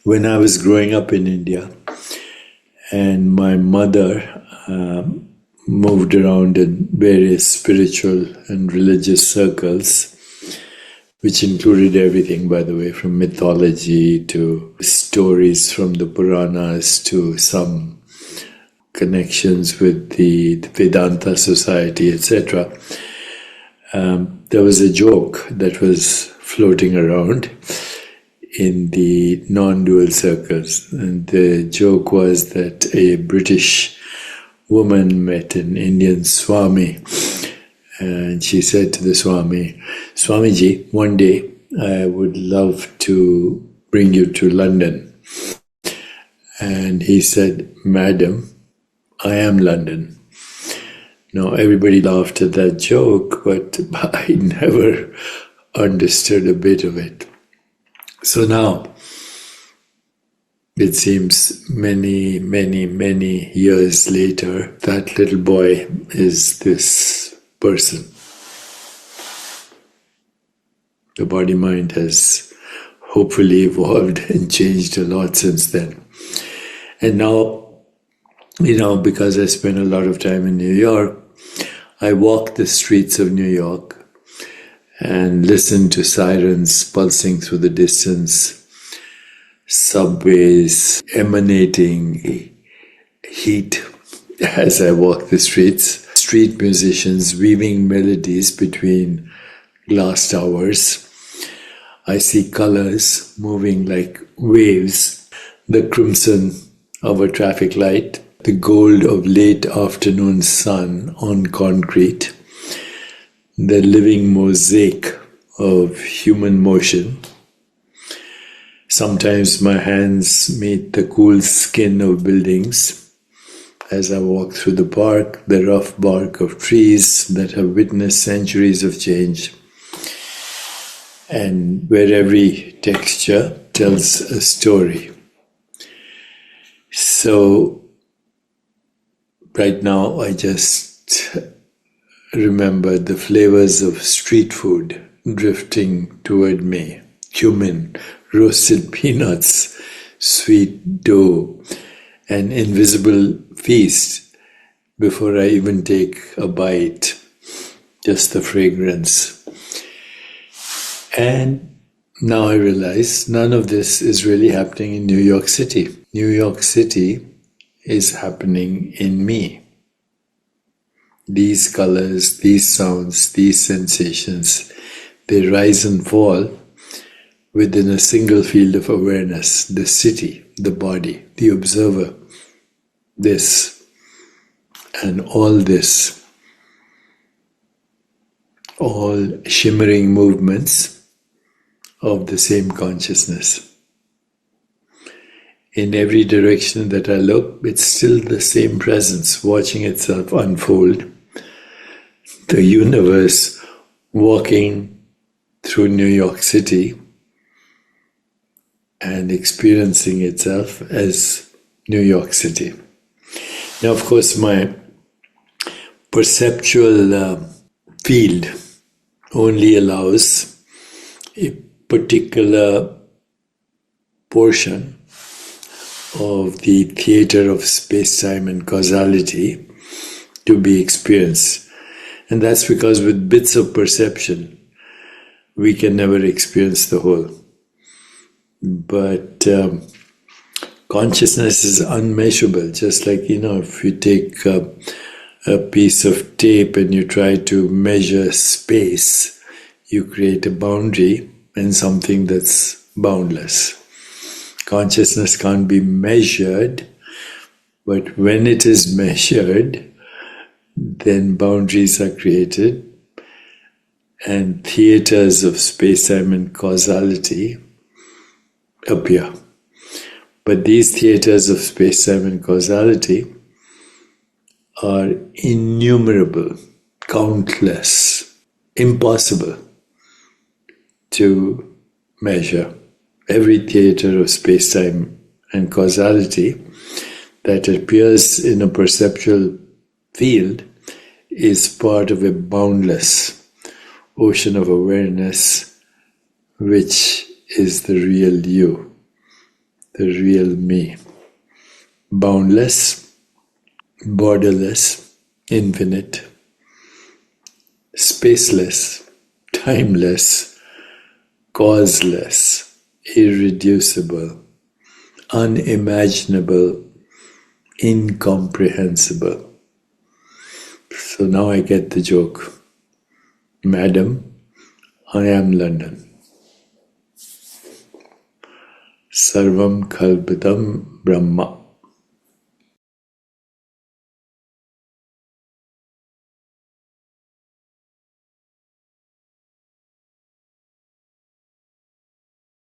When I was growing up in India, and my mother moved around in various spiritual and religious circles, which included everything, by the way, from mythology to stories from the Puranas to some connections with the Vedanta Society, etc. There was a joke that was floating around in the non-dual circles. And the joke was that a British woman met an Indian swami, and she said to the swami, "Swamiji, one day I would love to bring you to London." And he said, "Madam, I am London." Now, everybody laughed at that joke, but I never understood a bit of it. So now, it seems many, many, many years later, that little boy is this person. The body-mind has hopefully evolved and changed a lot since then. And now, because I spend a lot of time in New York, I walk the streets of New York and listen to sirens pulsing through the distance, subways emanating heat as I walk the streets, street musicians weaving melodies between glass towers. I see colors moving like waves, the crimson of a traffic light, the gold of late afternoon sun on concrete, the living mosaic of human motion. Sometimes my hands meet the cool skin of buildings as I walk through the park, the rough bark of trees that have witnessed centuries of change, and where every texture tells a story. So right now I just remember the flavors of street food drifting toward me. Cumin, roasted peanuts, sweet dough, an invisible feast before I even take a bite, just the fragrance. And now I realize none of this is really happening in New York City. New York City is happening in me. These colors, these sounds, these sensations, they rise and fall within a single field of awareness, the city, the body, the observer, this and all this, all shimmering movements of the same consciousness. In every direction that I look, it's still the same presence watching itself unfold. The universe walking through New York City and experiencing itself as New York City. Now, of course, my perceptual field only allows a particular portion of the theater of space-time and causality to be experienced. And that's because with bits of perception, we can never experience the whole. But consciousness is unmeasurable, just like, if you take a piece of tape and you try to measure space, you create a boundary and something that's boundless. Consciousness can't be measured, but when it is measured, then boundaries are created and theaters of space-time and causality appear. But these theaters of space-time and causality are innumerable, countless, impossible to measure. Every theater of space-time and causality that appears in a perceptual field is part of a boundless ocean of awareness, which is the real you, the real me. Boundless, borderless, infinite, spaceless, timeless, causeless, irreducible, unimaginable, incomprehensible. So now I get the joke. Madam, I am London. Sarvam Kalpitam Brahma.